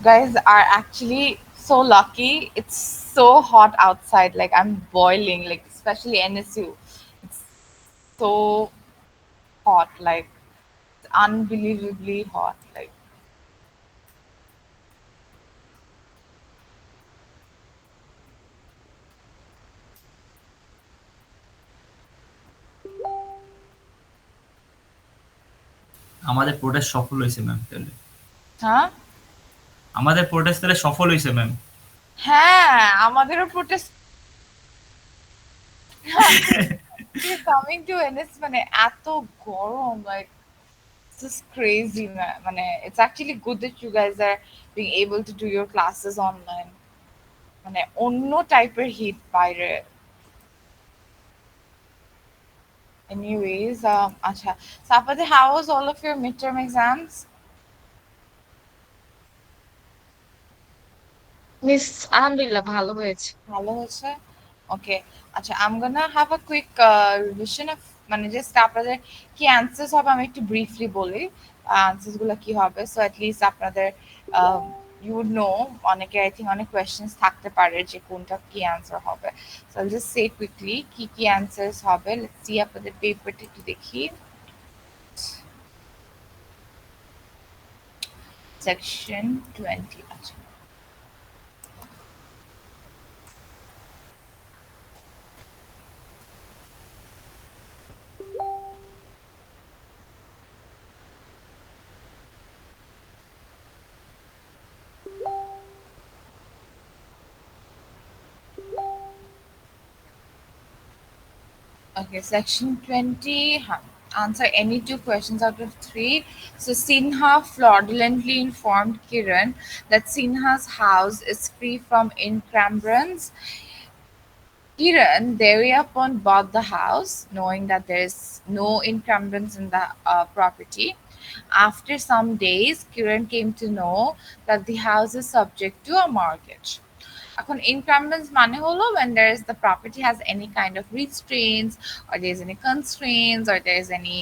guys are actually so lucky. It's so hot outside. Like I'm boiling. Like especially NSU. It's so hot. Like it's unbelievably hot. Like আমাদের protest সফল হয়েছে ma'am তাহলে। huh? আমাদের protest তাহলে সফল হয়েছে ma'am. হ্যাঁ আমাদেরও প্রোটেস্ট কামিং টু এনএস মানে এত গরম like it's just crazy মানে it's actually good that you guys are being able to do your classes online মানে অন্য টাইপের হিট বাইরে anyways আচ্ছা so আপনাদের how was all of your midterm exams miss আলহামদুলিল্লাহ ভালো হয়েছে। ভালো হয়েছে ওকে আচ্ছা I'm gonna have a quick revision of মানে জাস্ট আপনাদের কি অ্যান্সার্স হবে আমি একটু ব্রিফলি বলি অ্যান্সার্স গুলো কি হবে সো at least আপনাদের you would know অনেকে I think অনেক কোয়েশ্চেন্স থাকতে পারে যে কোনটা কি অ্যান্সার হবে so I'll just say quickly কি কি অ্যান্সার্স হবে let's see আপনাদের পেপারটা একটু দেখি section 20 আচ্ছা Okay, section 20. Answer any two questions out of three. So, Sinha fraudulently informed Kiran that Sinha's house is free from encumbrance. Kiran thereupon bought the house, knowing that there is no encumbrance in the property. After some days, Kiran came to know that the house is subject to a mortgage. এখন encumbrance মানে হলো when there is the property has any kind of restraints or there is any constraints or there is any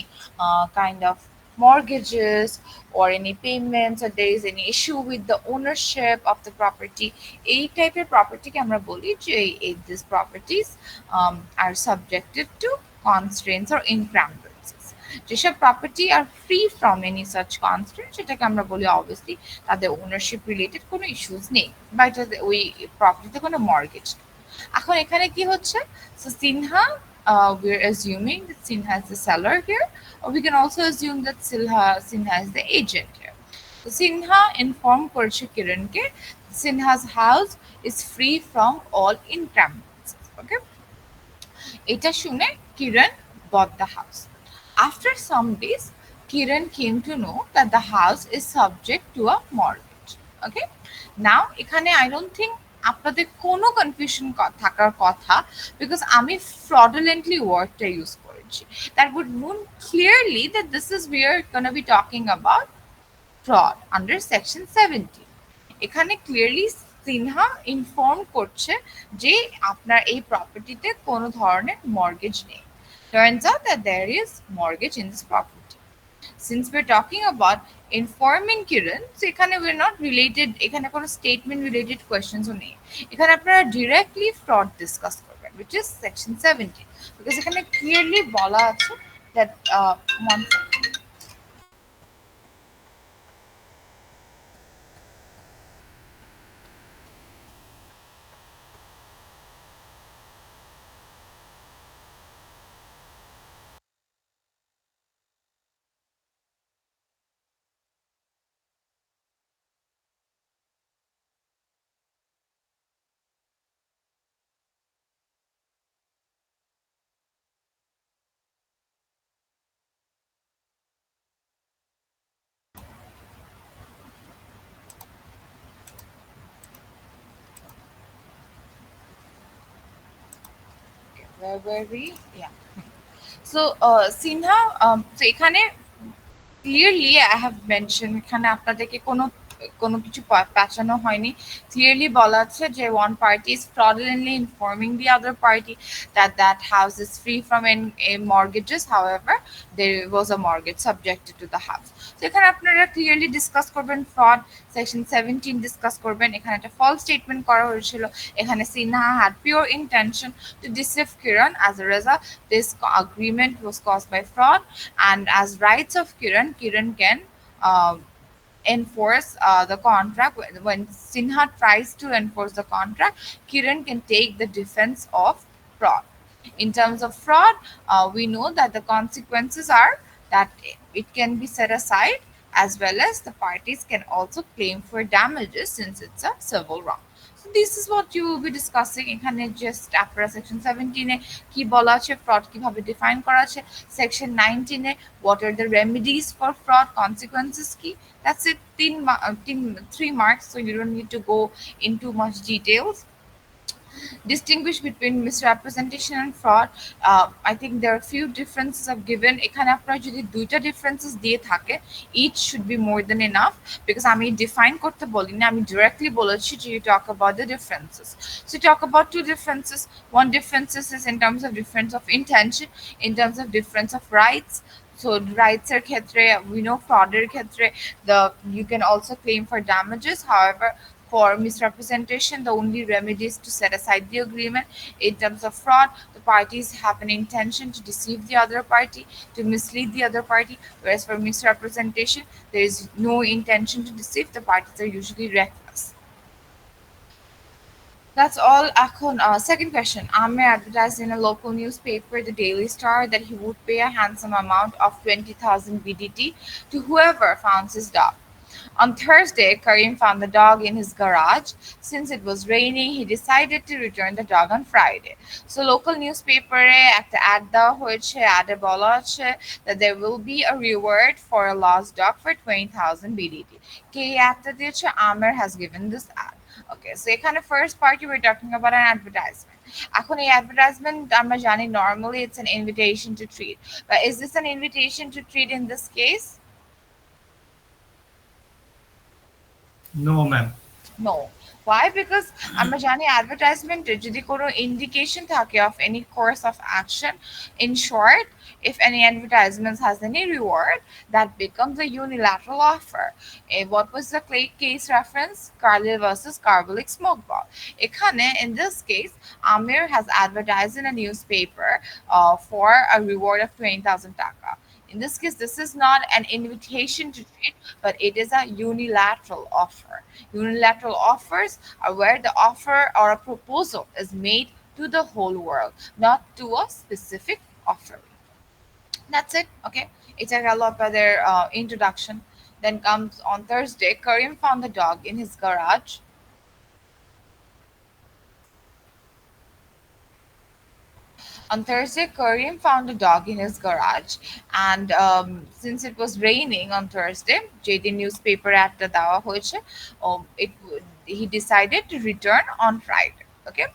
kind of mortgages or any payments or there is any issue with the ownership of the property এই টাইপের প্রপার্টিকে আমরা বলি যে these properties are subjected to constraints or encumbrances যেসব property are free from any such constraint সেটাকে আমরা বলি obviously তাদের ওনারশিপ রিলেটেড কোনো ইস্যুস নেই বা এটাতে ওই প্রপার্টিতে কোনো মর্গেজ নেই এখন এখানে কি হচ্ছে so Sinha we're assuming that Sinha is the seller here, or we can also assume that Sinha is the agent here. So Sinha informed করছে কিরণকে Sinha's house is free from all encumbrances. Okay, এটা শুনে কিরণ bought the house. After some days, Kiran came to know that the house is subject to a mortgage. Okay? Now, এখানে I don't think আপনাদের কোনো confusion থাকার কথা because আমি fraudulently ওয়ার্ডটা use করেছি that would mean clearly that this is we are gonna be talking about fraud under section 70 এখানে clearly Sinha inform করছে যে আপনার এই প্রপার্টিতে কোনো ধরনের মর্গেজ নেই turns out that there is mortgage in this property since we're talking about informing Kiran so এখানে we're not related এখানে কোনো statement related questions ও নেই এখানে আপনারা directly fraud discuss করবেন which is section 70 because এখানে clearly বলা আছে that one where were we yeah so Sinha so এখানে ক্লিয়ারলি আই হ্যাভ মেনশন এখানে আপনাদেরকে কোনো কোনো কিছু পেঁচানো হয়নি। ক্লিয়ারলি বলা আছে যে one party is fraudulently informing the other party that that house is free from mortgages. However, there was a mortgage subjected to the house. তো এখানে আপনারা ক্লিয়ারলি ডিসকাস করবেন ফ্রড, সেকশন 17 ডিসকাস করবেন। এখানে একটা ফলস স্টেটমেন্ট করা হয়েছিল। এখানে Sinha had pure intention to deceive Kiran. As a result, this agreement was caused by fraud, and as rights of Kiran, Kiran can uh, enforce the contract. When Sinha tries to enforce the contract, Kiran can take the defense of fraud. In terms of fraud, we know that the consequences are that it can be set aside, as well as the parties can also claim for damages since it's a civil wrong. So this is what you will be discussing এখানে just আপনারা section 17 এ কি বলা আছে, fraud কিভাবে define করা আছে, section 19 A what are the remedies for fraud, consequences কি, that's it. 3 marks, so you don't need to go into much details. Distinguish between misrepresentation and fraud. I think there are few differences I've given. এখানে আপনারা যদি দুইটা differences দিয়ে থাকে, each should be more than enough, because আমি define করতে বলিনি, আমি directly বলেছি যে you talk about the differences. So you talk about two differences. One differences is in terms of difference of intention, in terms of difference of rights. So rights এর ক্ষেত্রে we know fraud এর ক্ষেত্রে the you can also claim for damages. However, for misrepresentation, the only remedy is to set aside the agreement. In terms of fraud, the parties have an intention to deceive the other party, to mislead the other party, whereas for misrepresentation, there is no intention to deceive. The parties are usually reckless. That's all. এখন, second question. Amir advertised in a local newspaper, the Daily Star, that he would pay a handsome amount of 20,000 BDT to whoever found his dog. On Thursday, Karim found the dog in his garage. Since it was raining, he decided to return the dog on Friday. So local newspaper একটা ad দেওয়া হয়েছে, অ্যাডে বলা আছে that there will be a reward for a lost dog for 20,000 BDT. কে এই অ্যাডটা দিয়েছে? Amir has given this ad. Okay, so এখানে first party we're talking about an advertisement. এখন এই advertisement আমরা জানি normally it's an invitation to treat. But is this an invitation to treat in this case? No, ma'am. No. Why? Because আমরা জানি অ্যাডভার্টাইজমেন্টে যদি কোনো indication থাকে of any course of action, in short, if any advertisement has any reward, that becomes a unilateral offer. What was the case reference? Carlyle versus Carbolic Smoke Ball. এখানে, in this case, Amir has advertised in a newspaper for a reward of 20,000 taka. In this case, this is not an invitation to trade, but it is a unilateral offer. Unilateral offers are where the offer or a proposal is made to the whole world, not to a specific offering. That's it. Okay. It's a gallop their introduction. Then comes on Thursday, Karim found the dog in his garage. On Thursday, Karim found a dog in his garage, and since it was raining on Thursday, JD newspaper at the Dawa Hoche, he decided to return on Friday. Okay.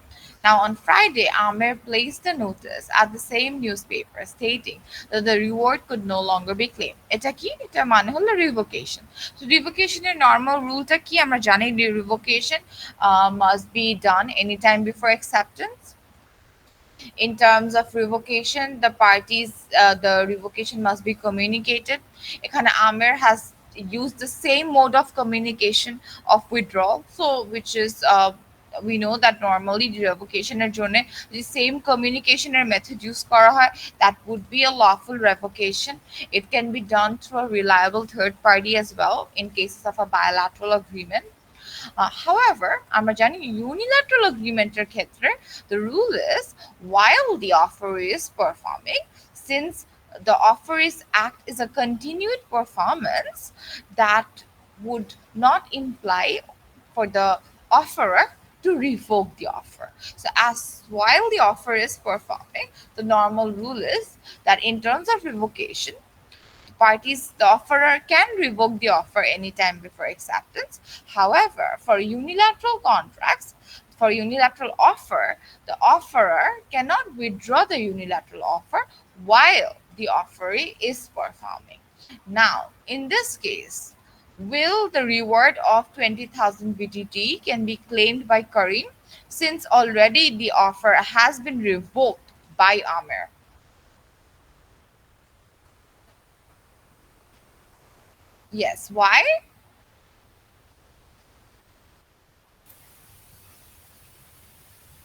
Now, on Friday, Amir placed a notice at the same newspaper stating that the reward could no longer be claimed. এটা কি? এটা মানে হলো revocation. So revocation এর normal rule টা কি? আমরা জানি revocation must be done anytime before acceptance. In terms of revocation, the parties, the revocation must be communicated. এখানে Amir has used the same mode of communication of withdrawal, so which is we know that normally the revocation এর জন্য the same communication এর method use করা হয়, that would be a lawful revocation. It can be done through a reliable third party as well in cases of a bilateral agreement. However, আমরা জানি unilateral agreemenটের ক্ষেত্রে the rule is while the offer is performing, since the offeree's act is a continued performance, that would not imply for the offerer to revoke the offer. So as while the offer is performing, the normal rule is that in terms of revocation, parties, the offerer can revoke the offer anytime before acceptance. However, for unilateral contracts, for unilateral offer, the offerer cannot withdraw the unilateral offer while the offeree is performing. Now, in this case, Will the reward of 20,000 BTT can be claimed by Karim since already the offer has been revoked by Amir? Yes. Why?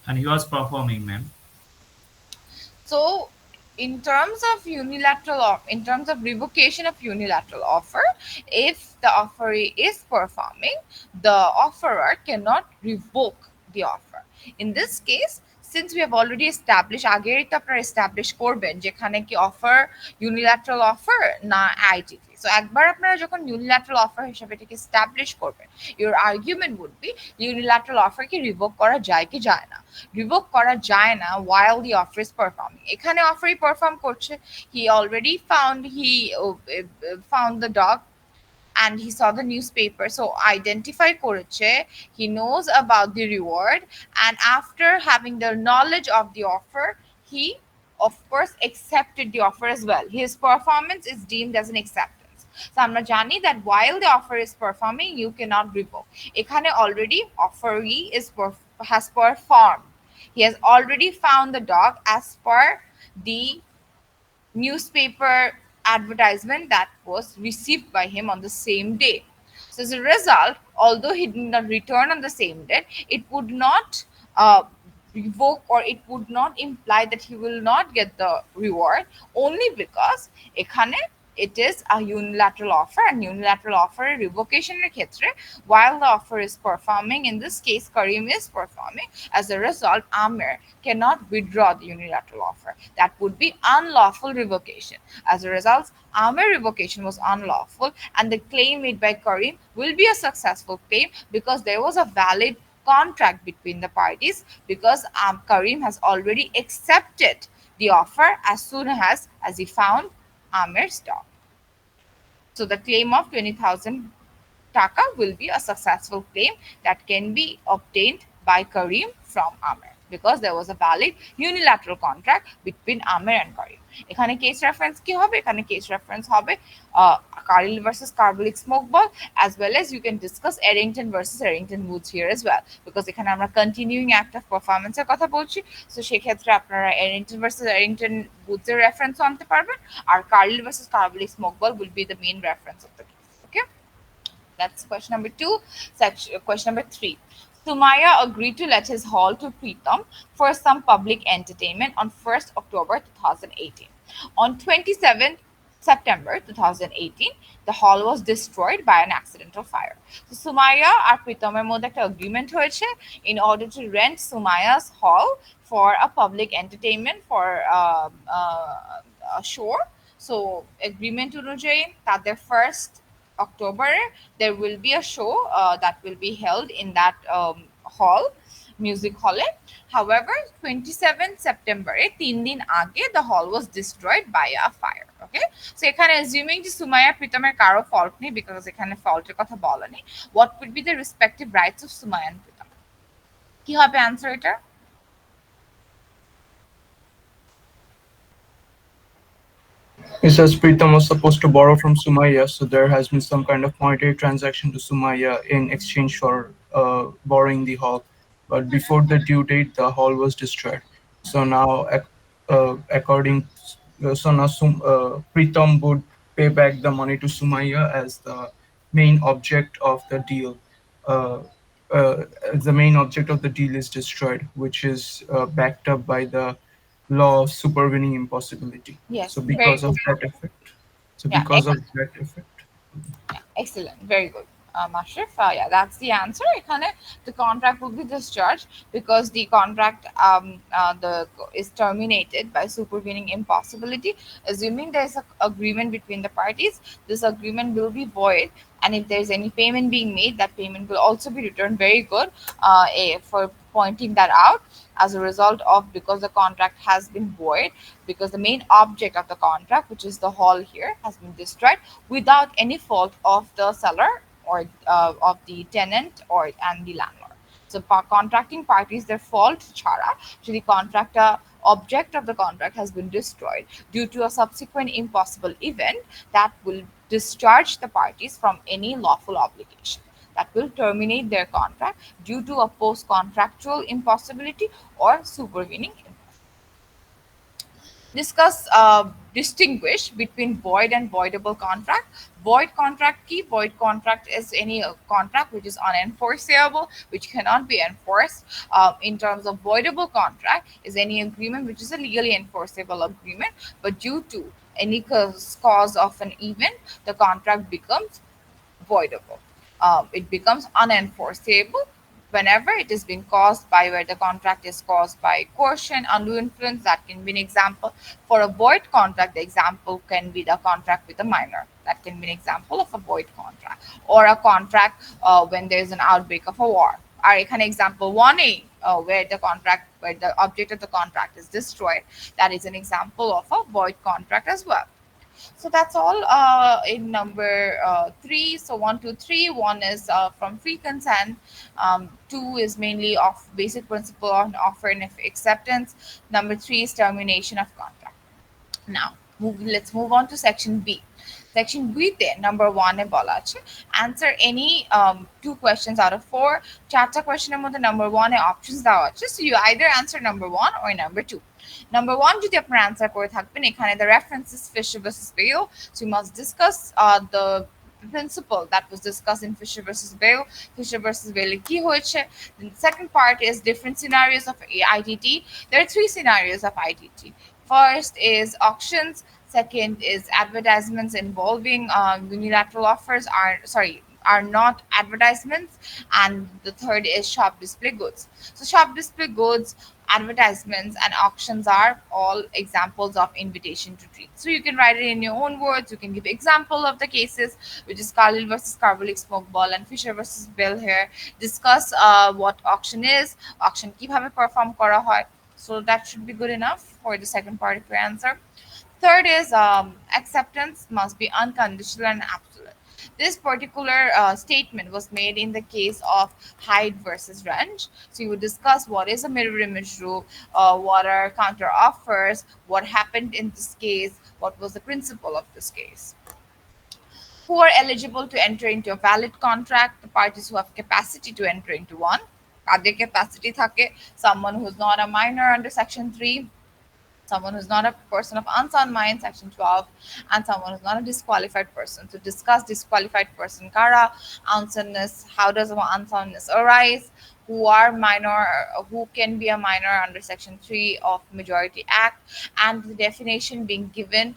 And he was performing, ma'am. So, in terms of in terms of revocation of unilateral offer, if the offeree is performing, the offerer cannot revoke the offer. In this case, since we have already established, আগেই তো আপনারা establish করবেন যেখানে কি offer unilateral offer না ITT. So একবার আপনারা যখন unilateral offer হিসেবে এটাকে establish করবেন, your argument would be unilateral offer কি revoke করা যায় কি যায় না। রিভোক করা যায় না while the offer is performing। এখানে অফারই পারফর্ম করছে, he already found the dog and he saw the newspaper, so identify করেছে, he knows about the reward, and after having the knowledge of the offer, he of course accepted the offer as well, his performance is deemed as an acceptance। So আমরা জানি that while the offer is performing you cannot revoke। এখানে already offeree has performed, he has already found the dog as per the newspaper advertisement that was received by him on the same day. So, as a result, although he did not return on the same day, it would not revoke or it would not imply that he will not get the reward, only because এখানে it is a unilateral offer, and unilateral offer revocation ক্ষেত্রে while the offer is performing, in this case Karim is performing, as a result Amir cannot withdraw the unilateral offer, that would be unlawful revocation। As a result, Amir revocation was unlawful and the claim made by Karim will be a successful claim because there was a valid contract between the parties, because Karim has already accepted the offer as soon as he found Amir's dog. So the claim of 20,000 taka will be a successful claim that can be obtained by Karim from Amir because there was a valid unilateral contract between Amir and Karim। এখানে case reference কি হবে? এখানে case reference হবে Carlyle versus Carbolic Smoke Ball, as well as you can discuss Errington versus Errington Woods here as well, because এখানে আমরা continuing act of পারফরমেন্সের কথা বলছি। সো সেক্ষেত্রে আপনারা Errington versus Errington Woods এর রেফারেন্স আনতে পারবেন, আর Carlyle versus Carbolic Smoke Ball will be the main reference of the case। Okay, that's question number two. Question number three. Sumaya agreed to let his hall to Pritam for some public entertainment on 1st October 2018. On 27th September 2018, the hall was destroyed by an accidental fire. So Sumaya আর প্রীতমের মধ্যে একটা agreement হয়েছে in order to rent Sumaya's hall for a public entertainment for a show। So agreement অনুযায়ী তাদের first October, there will be a show that will be held in that hall, music hall। However, 27th September, 3 দিন আগে, the hall was destroyed by a fire। Okay, so এখানে assuming যে সুমাইয়া প্রীতমের কারো fault নেই, because এখানে fault-এর কথা বলা নেই, what would be the respective rights of Sumaiya and Pritam? কি হবে answer এটা? It says Pritam was supposed to borrow from Sumaya, so there has been some kind of monetary transaction to Sumaya in exchange for borrowing the hall. But before the due date, the hall was destroyed. So now, according, so now Pritam would pay back the money to Sumaya as the main object of the deal. Uh, the main object of the deal is destroyed, which is backed up by the law of supervening impossibility. Yes, So very because good. of that effect. So Yeah, because of that effect. yeah, excellent, very good, Mashrif। Yeah, that's the answer। এখানে the contract will be discharged because the contract is terminated by supervening impossibility, assuming there is an agreement between the parties, this agreement will be void, and if there is any payment being made, that payment will also be returned। Very good for pointing that out, as a result of, because the contract has been void, because the main object of the contract, which is the hall here, has been destroyed without any fault of the seller or of the tenant or and the landlord। So contracting parties their fault ছাড়া যদি contractor object of the contract has been destroyed due to a subsequent impossible event that will discharge the parties from any lawful obligation, that will terminate their contract due to a post contractual impossibility or supervening. Distinguish between void and voidable contract. Void contract key. Void contract is any contract which is unenforceable, which cannot be enforced. In terms of voidable contract is any agreement which is a legally enforceable agreement, but due to any cause of an event, the contract becomes voidable. It becomes unenforceable whenever it is being caused by where the contract is caused by coercion, undue influence. That can be an example. For a void contract, the example can be the contract with a minor. That can be an example of a void contract. Or a contract when there is an outbreak of a war. Our এখানে example 1A, where the object of the contract is destroyed, that is an example of a void contract as well. So that's all in number three. So one, two, three. One is from free consent. Two is mainly of basic principle on offer and acceptance. Number three is termination of contract. Now, let's move on to section B. Section B তে number 1 এ বলা আছে answer any two questions out of four. চারটা কোয়েশ্চেনের মধ্যে number 1 এ options দেওয়া আছে, so you either answer number 1 or number 2. Number 1 যদি আপনার answer করে থাকবেন, এখানে the references Fisher versus Bail, so you must discuss the principle that was discussed in Fisher versus Bail. Fisher versus Bail কি হয়েছে. The second part is different scenarios of ITT. There are three scenarios of ITT. First is auctions. Second is advertisements involving unilateral offers are not advertisements, and the third is shop display goods. So shop display goods, advertisements, and auctions are all examples of invitation to treat. So you can write it in your own words. You can give example of the cases, which is Carlyle versus Carbolic Smoke Ball and Fisher versus Bell here. Discuss what auction is, auction কিভাবে perform করা হয়. So that should be good enough for the second part of your answer. Third is acceptance must be unconditional and absolute. This particular statement was made in the case of Hyde versus Wrench. So you would discuss what is a mirror image rule, what are counter offers, what happened in this case, what was the principle of this case. Who are eligible to enter into a valid contract? The parties who have capacity to enter into one. Quader capacity থাকে? Someone who's not a minor under section 3, someone who's not a person of unsound mind, section 12, and someone who's not a disqualified person. To discuss disqualified person kara, unsoundness, how does unsoundness arise, who are minor, who can be a minor under section 3 of majority act, and the definition being given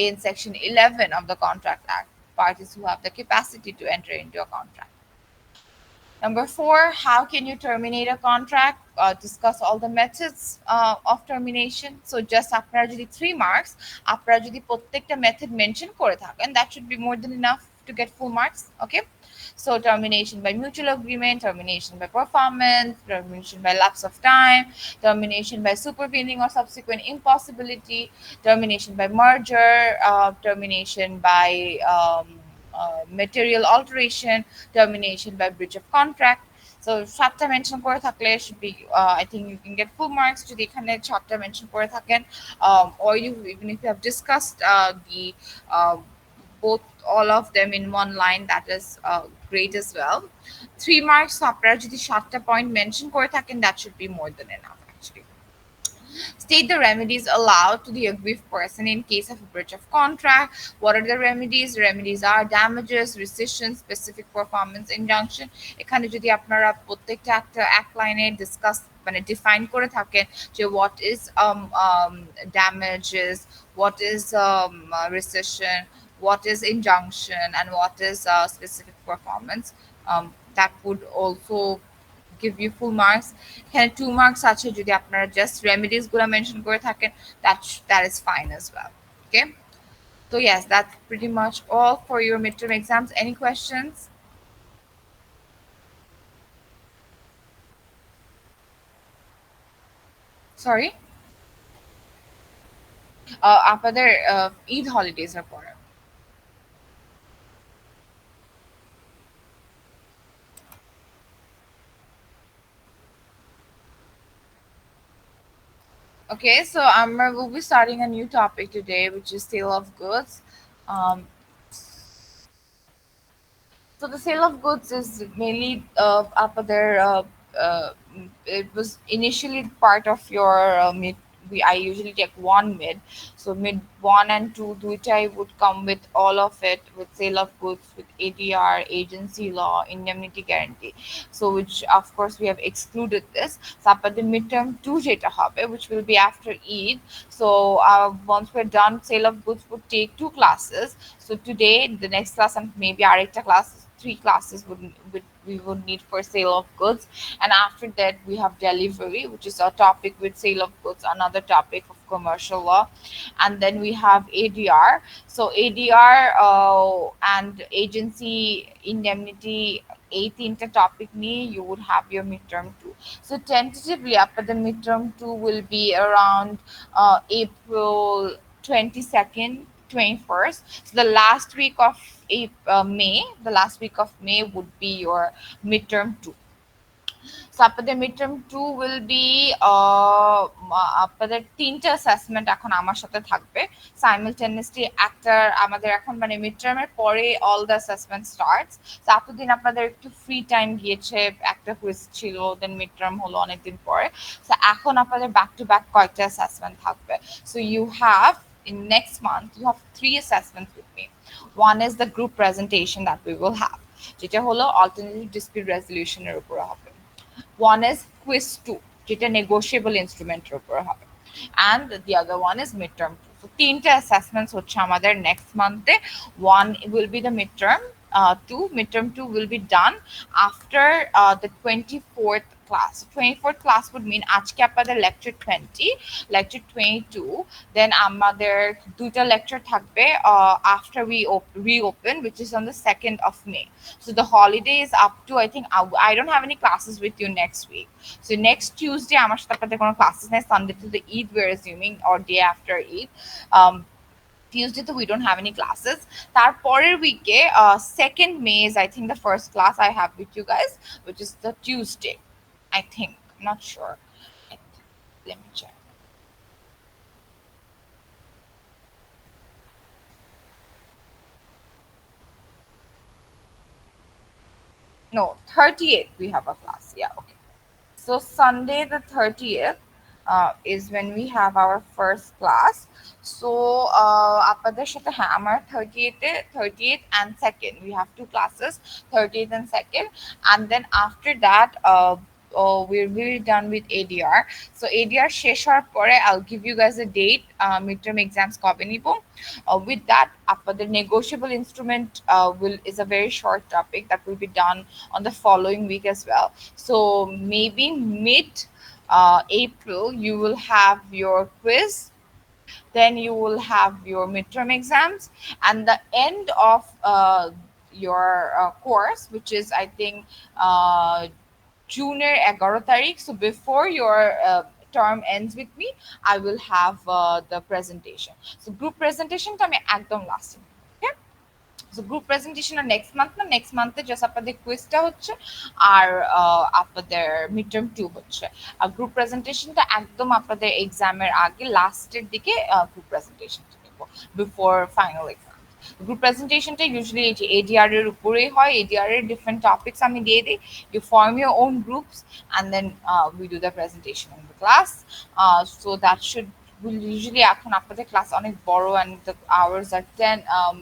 in section 11 of the contract act. Parties who have the capacity to enter into a contract. Number 4, how can you terminate a contract? Discuss all the methods of termination. So just আপনারা যদি 3 marks, আপনারা যদি প্রত্যেকটা method mention করে থাকেন, that should be more than enough to get full marks. Okay. So termination by mutual agreement, termination by performance, termination by lapse of time, termination by supervening or subsequent impossibility, termination by merger, termination by material alteration, termination by breach of contract. So সাতটা mention করে থাকলে should be I think you can get full marks যদি এখানে সাতটা mention করে থাকেন, or you even if you have discussed the both all of them in one line, that is great as well. 3 marks আপনারা যদি সাতটা point mention করে থাকেন, that should be more than enough actually. State the remedies allowed to the aggrieved person in case of a breach of contract. What are the remedies? Remedies are damages, rescission, specific performance injunction. এখানে যদি আপনারা প্রত্যেকটা একটা এক লাইনে discuss মানে define করে থাকেন যে what is damages, what is rescission, what is injunction, and what is specific performance, that would also give you full marks. এখানে 2 marks আছে যদি আপনারা জাস্ট রেমেডিস গুলো মেনশন করে থাকেন, that is fine as well. Okay, so yes, that's pretty much all for your midterm exams. Any questions? Sorry, আপনাদের Eid holidays এর পরে Okay, so we'll be starting a new topic today, which is sale of goods. Um, So the sale of goods is mainly up there. It was initially part of your mid. I usually take one mid, so mid one and two, which I would come with all of it with sale of goods with ADR, agency law, indemnity guarantee. So which of course we have excluded this. So after the midterm two যেটা হবে, which will be after Eid. So once we're done, sale of goods would take two classes. So today, the next class, and maybe arekta class, three classes would we would need for sale of goods, and after that we have delivery, which is a topic with sale of goods, another topic of commercial law, and then we have ADR. So ADR and agency indemnity. 18th topic me you would have your midterm 2. So tentatively after the midterm 2 will be around April 22nd 21st. So the last week of May, the last week of May would be your midterm 2. So আপনাদের midterm 2 will be আপনাদের তিনটা assessment এখন আমার সাথে থাকবে simultaneously একটা আমাদের এখন মানে midterm এর পরে all the assessment starts. তো এতদিন আপনাদের একটু ফ্রি টাইম গিয়েছে, একটা কুইজ ছিল, দেন midterm হলো অনেকদিন পরে। তো এখন আপনাদের ব্যাক টু ব্যাক কয়েকটা অ্যাসেসমেন্ট থাকবে। So you have in next month you have three assessments with me. One is the group presentation that we will have, যেটা হলো alternative dispute resolution এর উপরে হবে। One is quiz 2, যেটা negotiable instrument এর উপরে হবে, and the other one is midterm 2. So তিনটা assessments হচ্ছে আমাদের next month A. One will be the midterm 2. Midterm 2 will be done after the 24th class. 24th class would mean আজকে আপনাদের lecture 20, lecture 22, then আমাদের দুইটা lecture থাকবে after we reopen, which is on the 2nd of May. So the holiday is up to, I think, I don't have any classes with you next week. So next Tuesday আমার সাথে আপনাদের কোনো classes নেই, Sunday to the Eid we're assuming, or day after Eid. Tuesday তো we don't have any classes. তারপরের week-এ 2nd May is I think the first class I have with you guys, which is the Tuesday, I think. I'm not sure. Let me check. No, 38th we have a class. Yeah, okay. So Sunday the 30th is when we have our first class. So আপনাদের সাথে হ্যাঁ আমার 30th and 2nd we have two classes, 30th and 2nd, and then after that we're really done with ADR. So ADR শেষ হওয়ার পরে I'll give you guys a date midterm exams কবে নিব। With that, the negotiable instrument will is a very short topic that will be done on the following week as well. So maybe mid April, you will have your quiz, then you will have your midterm exams, and the end of your course, which is I think June 11 তারিখ. So before your term ends with me, I will have the presentation. So group presentation টা আমি একদম last এ। Okay? So group presentation next month না, next month এ just আপনাদের কুইজটা হচ্ছে আর আপনাদের midterm 2 হচ্ছে। আর group presentation টা একদম আপনাদের এক্সামের আগে লাস্টের দিকে group presentation টা নিব before final exam. Group presentation টা usually এই যে ADR এর উপরেই হয়, ADR এর different topics আমি দিয়ে দিই, you form your own groups, and then we do the presentation in the class. So that should will usually এখন আপনাদের class অনেক বড় and the hours are 10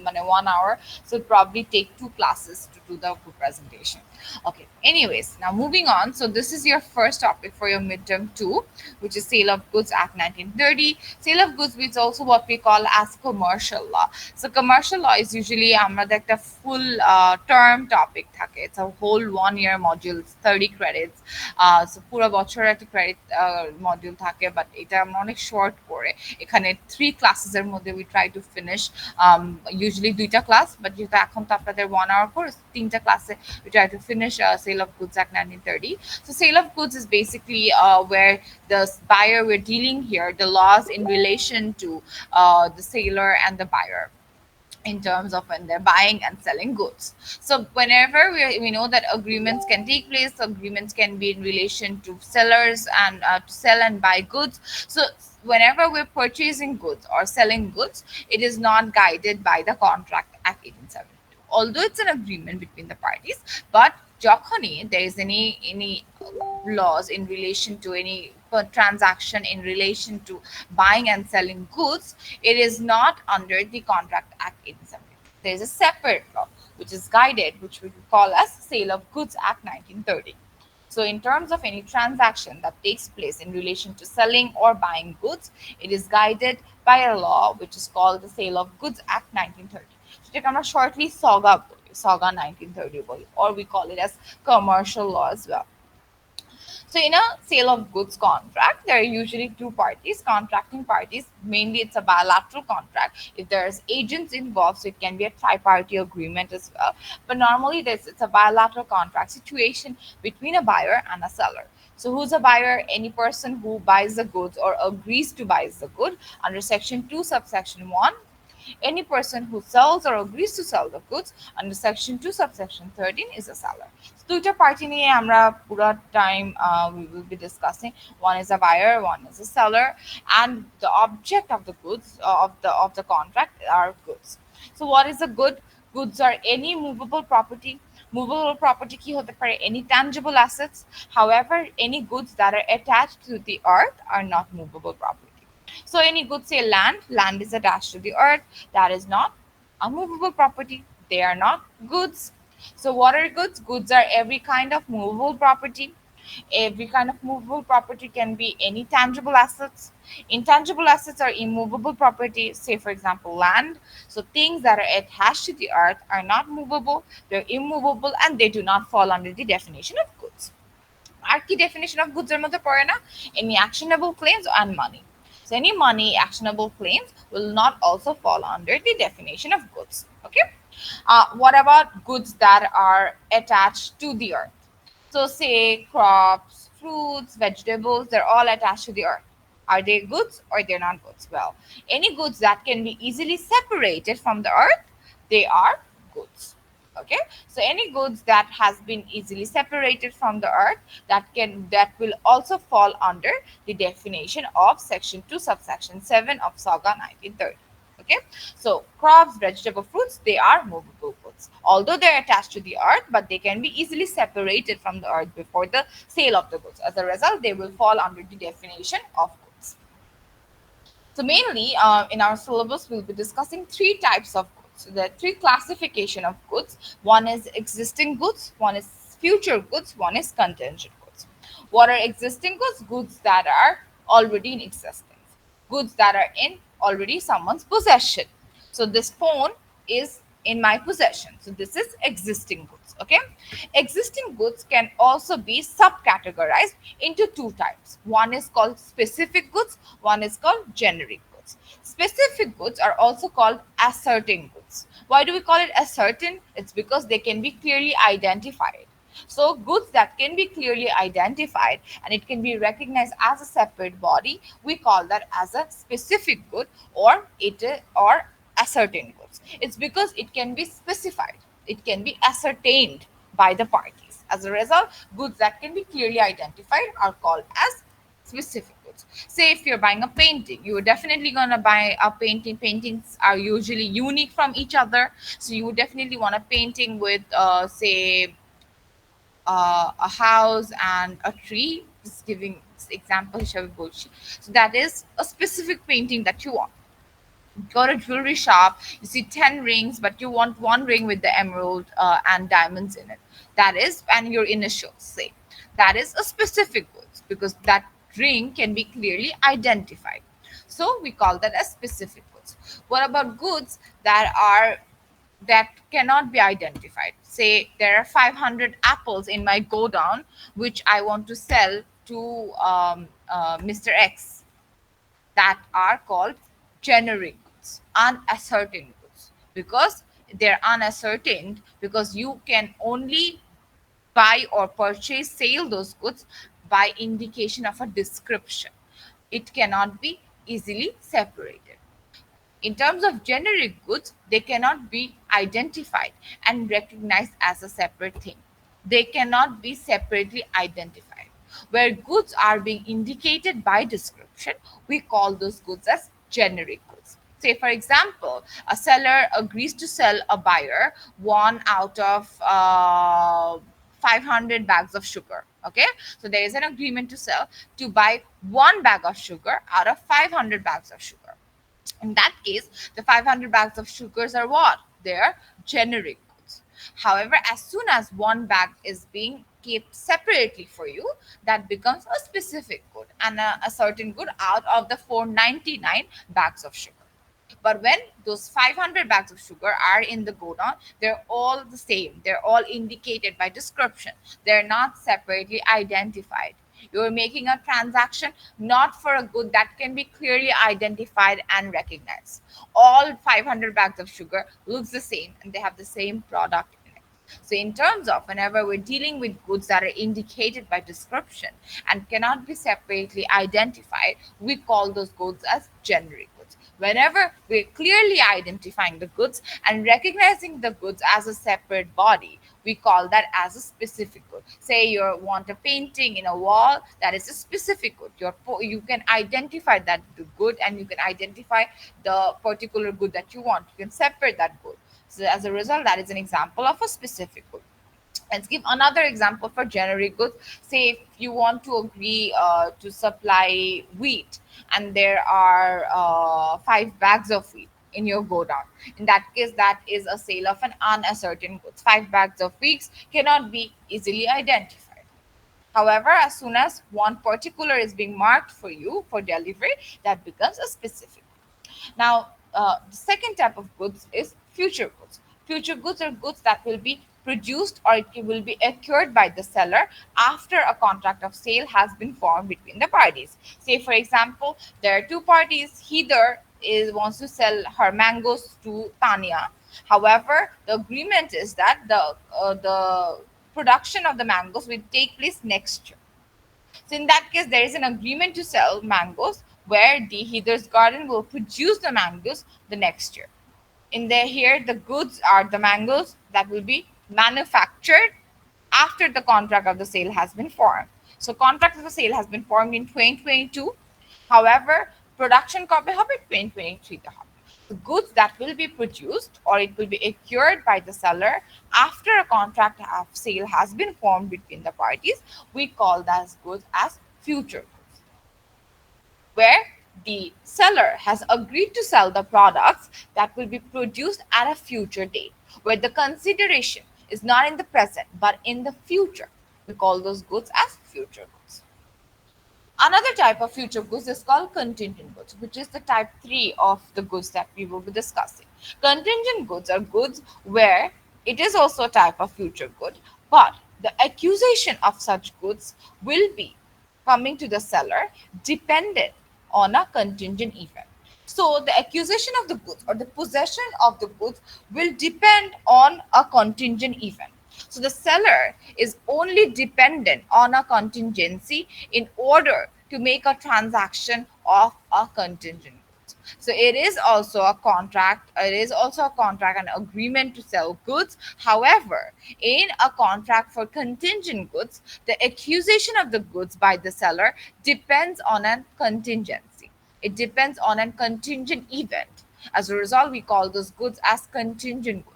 মানে 1 hour, so it'll probably take two classes to do the group presentation. Okay, anyways, now moving on. So this is your first topic for your midterm 2, which is Sale of Goods Act 1930. Sale of goods is also what we call as commercial law. So commercial law is usually আমাদের একটা full term topic থাকে, it's a whole 1 year module, 30 credits. So পুরো বছরের একটা credit module থাকে, but এটা আমরা অনেক short করে এখানে 3 classes এর মধ্যে we try to finish, usually দুইটা class, but যেহেতু এখন তো আপনাদের 1 hour course, তিনটা ক্লাসে we try to finish Sale of Goods Act 1930. So sale of goods is basically where the buyer, we're dealing here the laws in relation to the seller and the buyer. in terms of when they're buying and selling goods. So whenever we know that agreements can take place, agreements can be in relation to sellers and to sell and buy goods. So whenever we're purchasing goods or selling goods, it is not guided by the Contract Act 1872, although it's an agreement between the parties. But যখনই there is any laws in relation to any transaction in relation to buying and selling goods, it is not under the Contract Act 1872. There is a separate law which is guided, which we call as Sale of Goods Act 1930. So, in terms of any transaction that takes place in relation to selling or buying goods, it is guided by a law which is called the Sale of Goods Act 1930. সেটাকে আমরা shortly SOGA বলি, SOGA 1930 বলি, or we call it as commercial law as well. So in a sale of goods contract, there are usually two parties, contracting parties. Mainly it's a bilateral contract. If there's agents involved, so it can be a tri-party agreement as well. But normally it's a bilateral contract situation between a buyer and a seller. So who's a buyer? Any person who buys the goods or agrees to buy the good under section 2 subsection 1. Any person who sells or agrees to sell the goods under section 2 subsection 13 is a seller. So দুইটা party নিয়ে আমরা পুরো time we will be discussing. One is a buyer, one is a seller, and the object of the goods of the contract are goods. So what is a good? Goods are any movable property. Movable property কি হতে পারে? Any tangible assets. However, any goods that are attached to the earth are not movable property. So any goods, say land is attached to the earth, that is not a movable property. They are not goods. So what are goods? Goods are every kind of movable property. Every kind of movable property can be any tangible assets. Intangible assets are immovable property, say for example land. So things that are attached to the earth are not movable, they're immovable, and they do not fall under the definition of goods. আর কি definition of goods এর মধ্যে পড়ে না? Any actionable claims and money. So any money actionable claims will not also fall under the definition of goods. Okay. What about goods that are attached to the earth? So say crops, fruits, vegetables, they're all attached to the earth. Are they goods or they're not goods? Well, any goods that can be easily separated from the earth, they are goods. Okay, so any goods that has been easily separated from the earth, that will also fall under the definition of section 2 subsection 7 of SOGA 1930. Okay, so crops, vegetable, fruits, they are movable goods, although they're attached to the earth, but they can be easily separated from the earth before the sale of the goods. As a result, they will fall under the definition of goods. So mainly in our syllabus, we'll be discussing three types of goods. So there are three classification of goods. One is existing goods, one is future goods, one is contingent goods. What are existing goods? Goods that are already in existence. Goods that are in already someone's possession. So this phone is in my possession. So this is existing goods. Okay. Existing goods can also be subcategorized into two types. One is called specific goods, one is called generic goods. Specific goods are also called ascertain goods. Why do we call it ascertain? It's because they can be clearly identified. So goods that can be clearly identified and it can be recognized as a separate body, we call that as a specific good or ascertain goods. It's because it can be specified, it can be ascertained by the parties. As a result, goods that can be clearly identified are called as specific goods. Say if you're buying a painting, you're definitely going to buy a painting. Paintings are usually unique from each other. So you would definitely want a painting with, say, a house and a tree. Just giving example, so that is a specific painting that you want. Go to a jewelry shop, you see 10 rings, but you want one ring with the emerald and diamonds in it. That is, and your initials say, that is a specific goods because that ring can be clearly identified. So we call that as specific goods. What about goods that cannot be identified? Say there are 500 apples in my godown, which I want to sell to Mr. X, that are called generic goods, unascertain goods, because they're unascertained because you can only buy or purchase, sell those goods by indication of a description. It cannot be easily separated. In terms of generic goods, they cannot be identified and recognized as a separate thing. They cannot be separately identified. Where goods are being indicated by description, we call those goods as generic goods. Say, for example, a seller agrees to sell a buyer one out of 500 bags of sugar. Okay, so there is an agreement to buy one bag of sugar out of 500 bags of sugar. In that case, the 500 bags of sugars are what? They're generic goods. However, as soon as one bag is being kept separately for you, that becomes a specific good and a certain good out of the 499 bags of sugar. But when those 500 bags of sugar are in the godown, they're all the same. They're all indicated by description. They're not separately identified. You're making a transaction not for a good that can be clearly identified and recognized. All 500 bags of sugar looks the same and they have the same product in it. So, in terms of whenever we're dealing with goods that are indicated by description and cannot be separately identified, we call those goods as generic goods. Whenever we're clearly identifying the goods and recognizing the goods as a separate body, we call that as a specific good. Say you want a painting in a wall, that is a specific good. You can identify that good and you can identify the particular good that you want. You can separate that good. So as a result, that is an example of a specific good. Let's give another example for generic goods. Say if you want to agree to supply wheat and there are 5 bags of wheat in your godown. In that case, that is a sale of an unascertain goods. 5 bags of wheat cannot be easily identified. However, as soon as one particular is being marked for you for delivery, that becomes a specific. Now, the second type of goods is future goods. Future goods are goods that will be produced or it will be acquired by the seller after a contract of sale has been formed between the parties. Say, for example, there are two parties. Heather is wants to sell her mangoes to Tanya. However, the agreement is that the production of the mangoes will take place next year. So in that case, there is an agreement to sell mangoes where the Heather's garden will produce the mangoes the next year. In there here, the goods are the mangoes that will be manufactured after the contract of the sale has been formed. So contract of the sale has been formed in 2022. However, production copy হবে 2023 তে হবে. The goods that will be produced or it will be acquired by the seller after a contract of sale has been formed between the parties, we call those goods as future goods, where the seller has agreed to sell the products that will be produced at a future date, where the consideration is not in the present but in the future. We call those goods as future goods. Another type of future goods is called contingent goods, which is the type 3 of the goods that we will be discussing. Contingent goods are goods where it is also a type of future good, but the accusation of such goods will be coming to the seller dependent on a contingent event. So the accusation of the goods or the possession of the goods will depend on a contingent event. So the seller is only dependent on a contingency in order to make a transaction of a contingent goods. So it is also a contract. It is also a contract and agreement to sell goods. However, in a contract for contingent goods, the accusation of the goods by the seller depends on a contingency. It depends on a contingent event. As a result, we call those goods as contingent goods.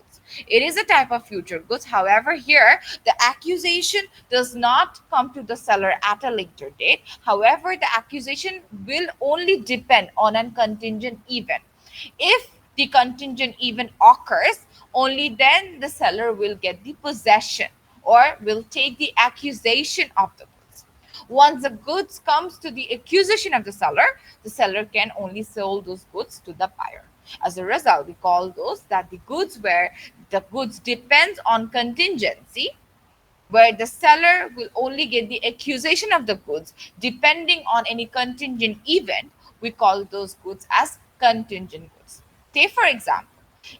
It is a type of future goods. However, here the accusation does not come to the seller at a later date. However, the accusation will only depend on a contingent event. If the contingent event occurs, only then the seller will get the possession or will take the accusation of the goods. Once the goods comes to the accusation of the seller can only sell those goods to the buyer. As a result, we call those that the goods where the goods depends on contingency, where the seller will only get the accusation of the goods depending on any contingent event. We call those goods as contingent goods. Say, for example,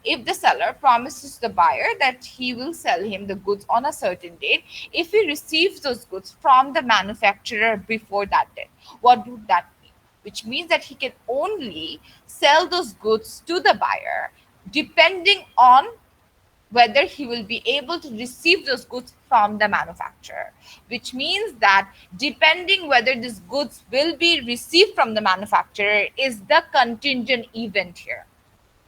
if the seller promises the buyer that he will sell him the goods on a certain date, if he receives those goods from the manufacturer before that date, what would that mean? which means that he can only sell those goods to the buyer depending on whether he will be able to receive those goods from the manufacturer, which means that depending whether these goods will be received from the manufacturer is the contingent event here.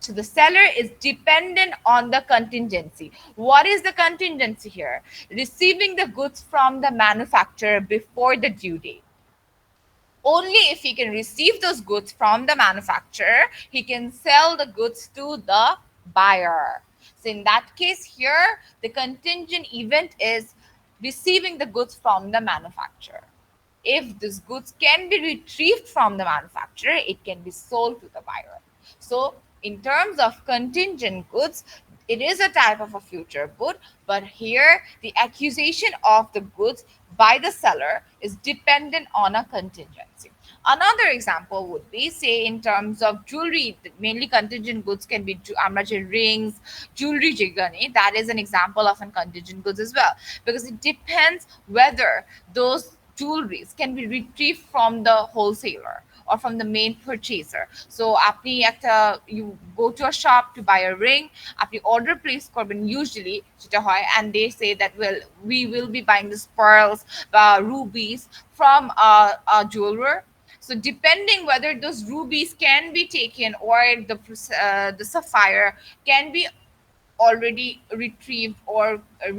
So the seller is dependent on the contingency. What is the contingency here? Receiving the goods from the manufacturer before the due date. Only if he can receive those goods from the manufacturer, he can sell the goods to the buyer. So in that case here, the contingent event is receiving the goods from the manufacturer. If these goods can be retrieved from the manufacturer, it can be sold to the buyer. So in terms of contingent goods, it is a type of a future good, but here the accusation of the goods by the seller is dependent on a contingency. Another example would be, say, in terms of jewelry, mainly contingent goods can be আমরা যে rings, jewelry যেগুলো that is an example of a contingent goods as well, because it depends whether those jewelries can be retrieved from the wholesaler or from the main purchaser. So আপনি একটা you go to a shop to buy a ring, আপনি order place করবেন usually যেটা হয়, and they say that, well, we will be buying these pearls, rubies from a jeweler. So depending whether those rubies can be taken or the sapphire can be already retrieved or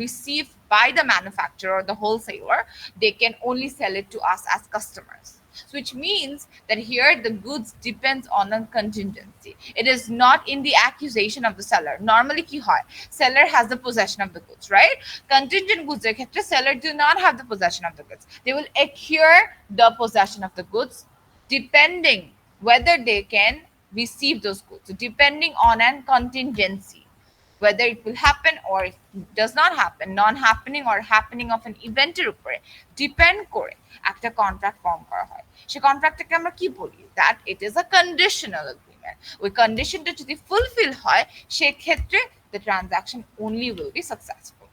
received by the manufacturer or the wholesaler, they can only sell it to us as customers. So which means that here the goods depends on a contingency. It is not in the accusation of the seller. Normally ki hoy, seller has the possession of the goods, right? Contingent goods er khetre seller do not have the possession of the goods. They will acquire the possession of the goods depending whether they can receive those goods. So depending on an contingency, whether it will happen or it does not happen, non-happening or happening of an ইভেন্টের উপরে depend করে একটা contract form করা হয়। সেই কন্ট্রাক্টটাকে আমরা কি বলি? That it is a conditional agreement. ওই কন্ডিশনটা যদি ফুলফিল হয় সেক্ষেত্রে the transaction only will be successful.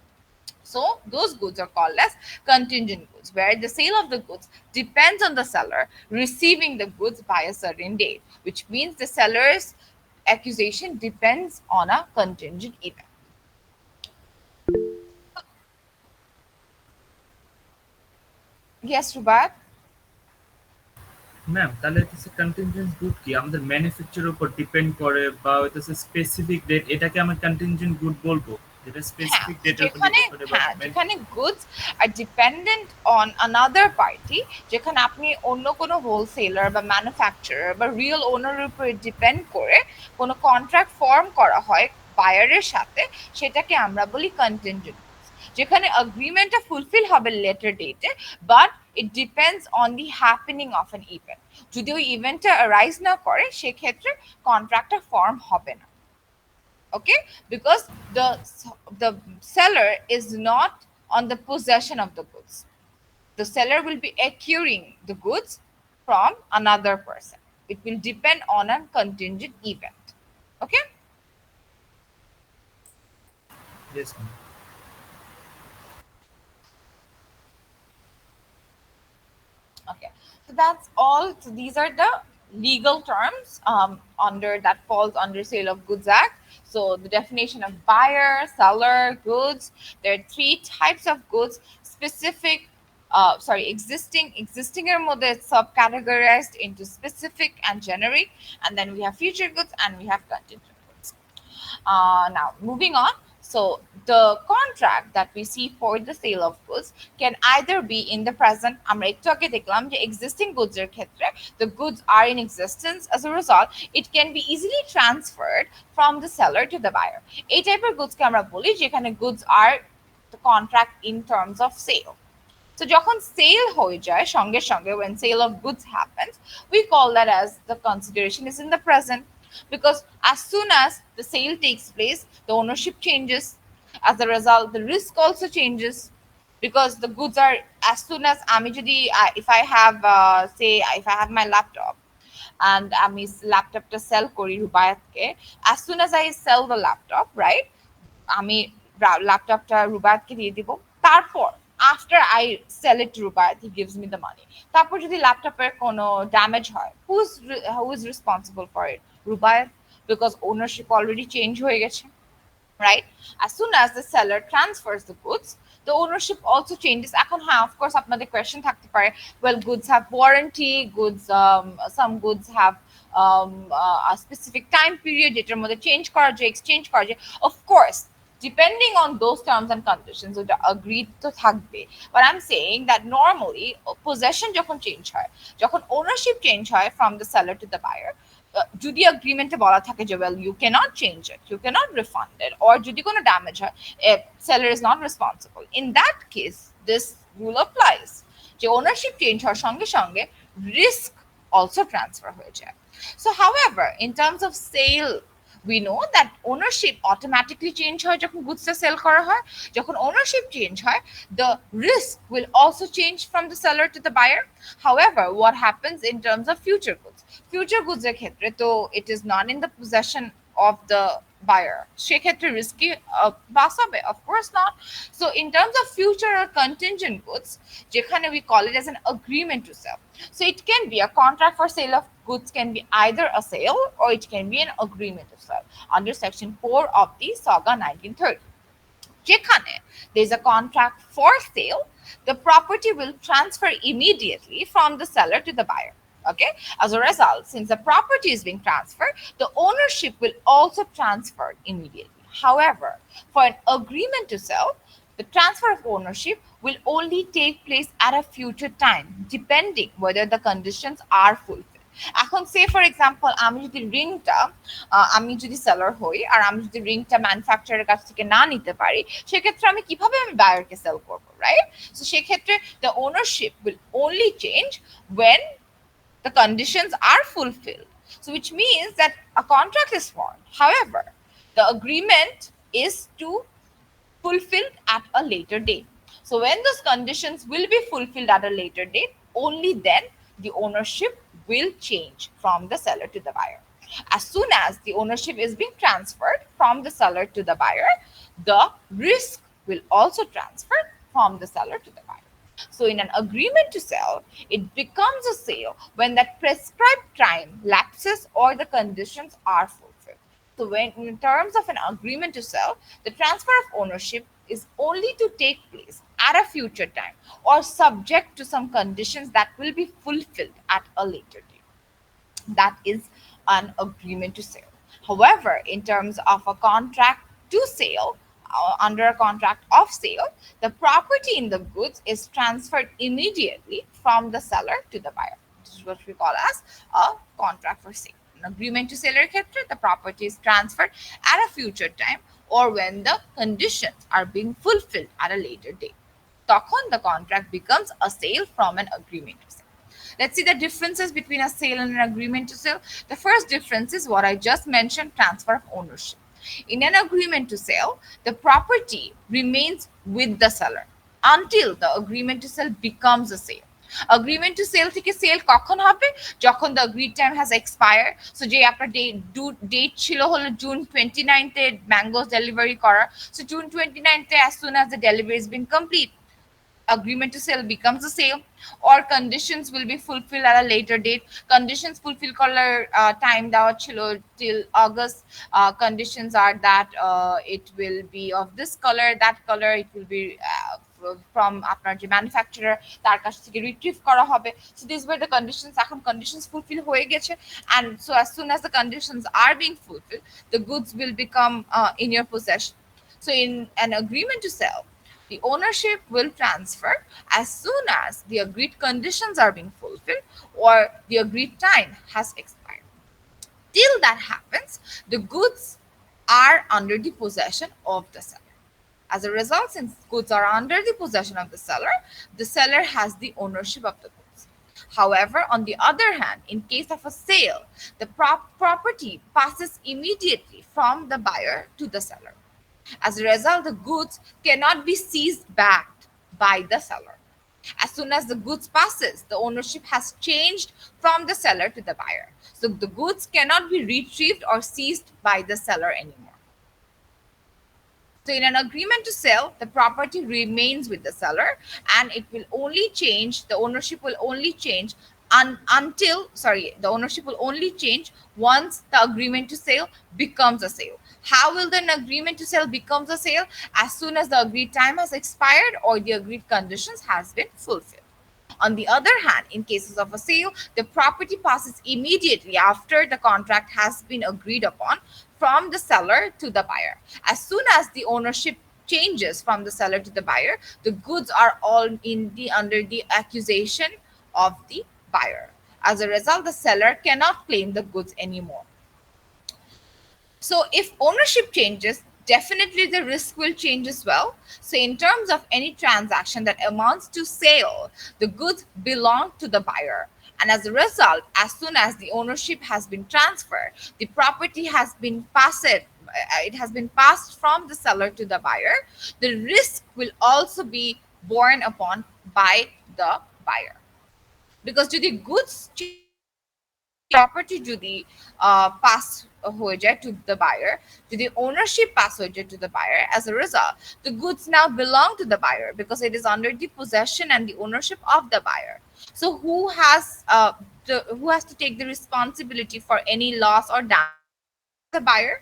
So those goods are called as contingent goods, where the sale of the goods depends on the seller receiving the goods by a certain date, which means the seller's accusation depends on a contingent event. Yes, Rubat? Ma'am তাহলে হচ্ছে contingent good কি আমাদের ম্যানুফ্যাকচারের উপর depend করে বা হইতেছে specific date, এটাকে আমি কন্টিনজেন্ট গুড বলবো যেটা হ্যাঁ, স্পেসিফিক ডেটের উপর যেখানে ডিপেন্ড করে বা হ্যাঁ যেখানে goods are dependent on another party, যেখানে আপনি অন্য কোনো হোলসেলার বা ম্যানুফ্যাকচারার বা রিয়েল ওনারের উপরে ডিপেন্ড করে কোনো কন্ট্রাক্ট ফর্ম করা হয় বায়ারের সাথে, সেটাকে আমরা বলি কন্টিনজেন্ট। যেখানে এগ্রিমেন্টটা ফুলফিল হবে লেটার ডেটে, but it depends on the happening of an event. যদি ওই ইভেন্টটা অ্যারাইজ না করে সেক্ষেত্রে কন্ট্রাক্টটা ফর্ম হবে না। Okay, because the seller is not on the possession of the goods. The seller will be acquiring the goods from another person. It will depend on a contingent event. Okay. Yes ma'am. Okay, so that's all. So these are the legal terms under that falls under Sale of Goods Act. So the definition of buyer, seller, goods. There are three types of goods: specific, existing এর মধ্যে subcategorized into specific and generic, and then we have future goods and we have contingent goods. Now moving on. So the contract that we see for the sale of goods can either be in the present. আমরা একটু আগে দেখলাম যে existing goods এর ক্ষেত্রে the goods are in existence. As a result, it can be easily transferred from the seller to the buyer. এই টাইপের goods কে আমরা বলি যেখানে goods are the contract in terms of sale. So যখন sale হয়ে যায় সঙ্গে সঙ্গে, when sale of goods happens, we call that as the consideration is in the present, because as soon as the sale takes place, the ownership changes. As a result, the risk also changes, because the goods are, as soon as আমি যদি if I have say if I have my laptop and আমি ল্যাপটপটা sell করি রুবায়াতকে, as soon as I sell the laptop, right, আমি ল্যাপটপটা রুবায়াতকে দিয়ে দিব, তারপর after I sell it to Rubayat, he gives me the money. তারপর যদি ল্যাপটপের কোনো ড্যামেজ হয়, who is responsible for it? Rubayat, because ownership already change হয়ে গেছে, right? As soon as the seller transfers the goods, the ownership also changes. এখন হ্যাঁ, of course আপনাদের question থাকতে পারে, well, goods have warranty, goods, some goods have a specific time period যেটার মধ্যে change করা যায়, এক্সচেঞ্জ করা যায়। of course, depending on those terms and conditions, ওটা agreed তো থাকবে। but I'm saying that normally possession যখন চেঞ্জ হয়, যখন ownership চেঞ্জ হয় from the seller to the buyer, যদি এগ্রিমেন্টে বলা থাকে যে well you can't change it, you can't refund it, or যদি কোনো ড্যামেজ হয়, seller is not responsible, in that case this rule applies, যে ওনারশিপ চেঞ্জ হওয়ার সঙ্গে সঙ্গে রিস্ক অলসো ট্রান্সফার হয়ে যায়। So however in terms of sale, we know that ownership automatically change হয় যখন গুডসটা সেল করা হয়। যখন ownership change হয়, the risk will also change from the seller to the buyer. However, what happens in terms of future goods? Future goods এর ক্ষেত্রে তো it is not in the possession of the buyer, সেক্ষেত্রে risky বাস হবে? Of course not. So in terms of future or contingent goods, যেখানে we call it as an agreement to sell, so it can be a contract for sale of goods, can be either a sale or it can be an agreement to sell under section 4 of the SOGA 1930, যেখানে there is a contract for sale, the property will transfer immediately from the seller to the buyer. Okay, as a result, since the property is being transferred, the ownership will also transfer immediately. However, for an agreement to sell, the transfer of ownership will only take place at a future time, depending whether the conditions are fulfilled. এখন সে for example আমি যদি রিংটা, আমি যদি seller হই আর আমি যদি রিংটা ম্যানুফ্যাকচারের কাছ থেকে না নিতে পারি, সেক্ষেত্রে আমি কিভাবে আমি বায়ারকে সেল করবো, রাইট? সো সেক্ষেত্রে the ownership will only change when the conditions are fulfilled. So which means that a contract is formed. However, the agreement is to fulfilled at a later date. So when those conditions will be fulfilled at a later date, only then the ownership will change from the seller to the buyer. As soon as the ownership is being transferred from the seller to the buyer, the risk will also transfer from the seller to the buyer. So in an agreement to sell, it becomes a sale when that prescribed time lapses or the conditions are fulfilled. So when in terms of an agreement to sell, the transfer of ownership is only to take place at a future time or subject to some conditions that will be fulfilled at a later date. That is an agreement to sale. However, in terms of a contract to sale, under a contract of sale, the property in the goods is transferred immediately from the seller to the buyer. This is what we call as a contract for sale. An agreement to sale, the property is transferred at a future time or when the conditions are being fulfilled at a later date. তখন the contract becomes a sale from an agreement to sale. Let's see the differences between a sale and an agreement to sell. The first difference is what I just mentioned, transfer of ownership. In an agreement to sell, the property remains with the seller until the agreement to sell becomes a sale. Agreement to sale থেকে sell কখন হবে? যখন the agreed time has expired. So যে আপনার date ছিল হলো June 29th এ mangoes delivery করা. So June 29th as soon as the delivery has been complete, agreement to sell becomes a sale, or conditions will be fulfilled at a later date. Conditions fulfill color time দেওয়া ছিল till August. Conditions are that it will be of this color, that color, it will be from আপনার যে manufacturer তার কাছ থেকে retrieve করা হবে। So these were the conditions. এখন conditions fulfill হয়ে গেছে, and so as soon as the conditions are being fulfilled, the goods will become in your possession. So in an agreement to sell, the ownership will transfer as soon as the agreed conditions are being fulfilled or the agreed time has expired. Till that happens, the goods are under the possession of the seller. As a result, since goods are under the possession of the seller has the ownership of the goods. However, on the other hand, in case of a sale, the property passes immediately from the buyer to the seller. As a result, the goods cannot be seized back by the seller. As soon as the goods passes, the ownership has changed from the seller to the buyer. So the goods cannot be retrieved or seized by the seller anymore. So, in an agreement to sell, the property remains with the seller, and it will only change, the ownership will only change the ownership will only change once the agreement to sale becomes a sale. How will the agreement to sell becomes a sale? As soon as the agreed time has expired or the agreed conditions has been fulfilled. On the other hand, in cases of a sale, the property passes immediately after the contract has been agreed upon from the seller to the buyer. As soon as the ownership changes from the seller to the buyer, the goods are all in the under the accusation of the buyer. As a result, the seller cannot claim the goods anymore. So if ownership changes, definitely the risk will change as well. So in terms of any transaction that amounts to sale, the goods belong to the buyer. And as a result, as soon as the ownership has been transferred, the property has been passed, it has been passed from the seller to the buyer, the risk will also be borne upon by the buyer. Because যদি goods change property যদি pass হয়ে যায় to the buyer, যদি ownership pass হয়ে যায় to the buyer, as a result the goods now belong to the buyer because it is under the possession and the ownership of the buyer. So who has to take the responsibility for any loss or damage? The buyer.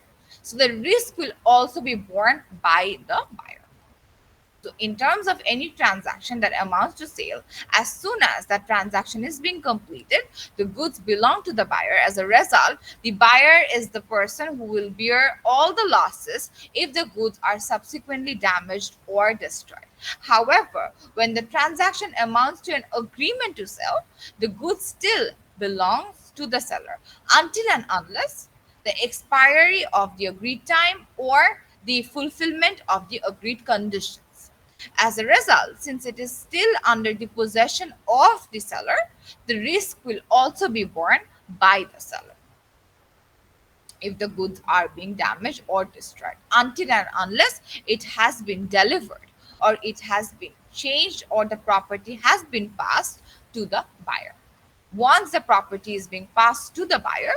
So the risk will also be borne by the buyer. So, in terms of any transaction that amounts to sale, as soon as that transaction is being completed, the goods belong to the buyer. As a result, the buyer is the person who will bear all the losses if the goods are subsequently damaged or destroyed. However, when the transaction amounts to an agreement to sell, the goods still belongs to the seller until and unless the expiry of the agreed time or the fulfillment of the agreed conditions. As a result, since it is still under the possession of the seller, the risk will also be borne by the seller if the goods are being damaged or destroyed until and unless it has been delivered or it has been changed or the property has been passed to the buyer. Once the property is being passed to the buyer,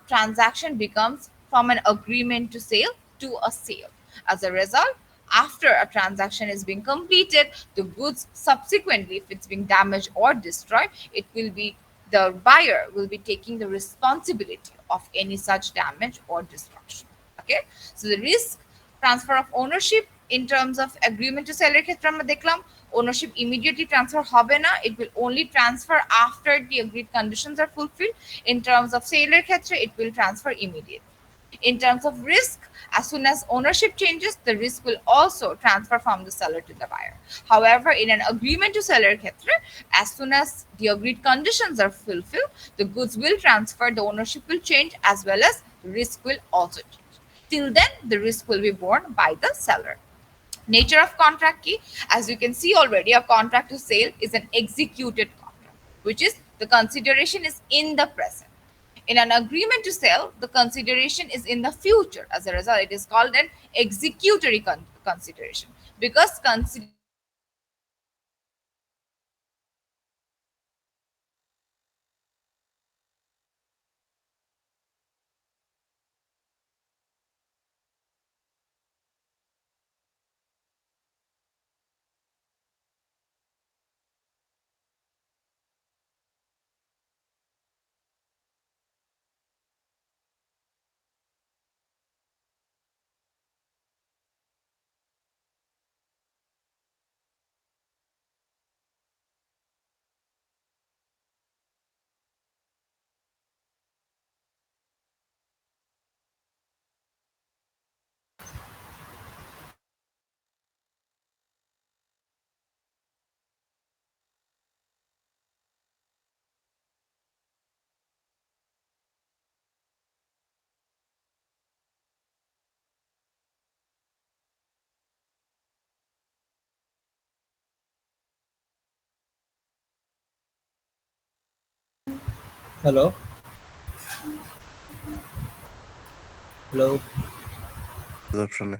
transaction becomes from an agreement to sale to a sale. As a result, after a transaction is being completed, the goods subsequently, if it's being damaged or destroyed, it will be the buyer will be taking the responsibility of any such damage or destruction. Okay, so the risk transfer of ownership in terms of agreement to seller ক্ষেত্রে আমরা দেখলাম ownership immediately transfer হবে না, it will only transfer after the agreed conditions are fulfilled. In terms of seller ক্ষেত্রে it will transfer immediately. In terms of risk, as soon as ownership changes, the risk will also transfer from the seller to the buyer. However, in an agreement to seller ক্ষেত্রে, as soon as the agreed conditions are fulfilled, the goods will transfer, the ownership will change, as well as risk will also change. Till then, the risk will be borne by the seller. Nature of contract key, as you can see already, a contract to sale is an executed contract, which is the consideration is in the present. In an agreement to sell, the consideration is in the future. As a result, it is called an executory consideration because Hello, hello. Option.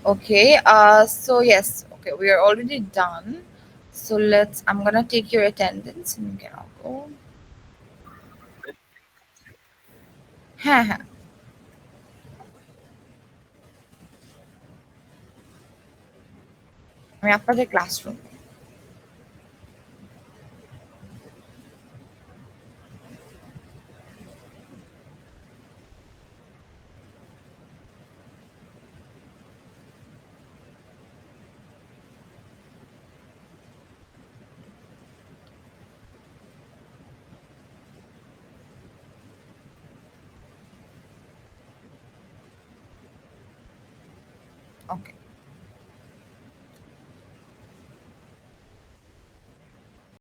Okay, so yes, okay, we are already done. So I'm gonna take your attendance and you can all go. হ্যাঁ হ্যাঁ আমি আপনাদের classroom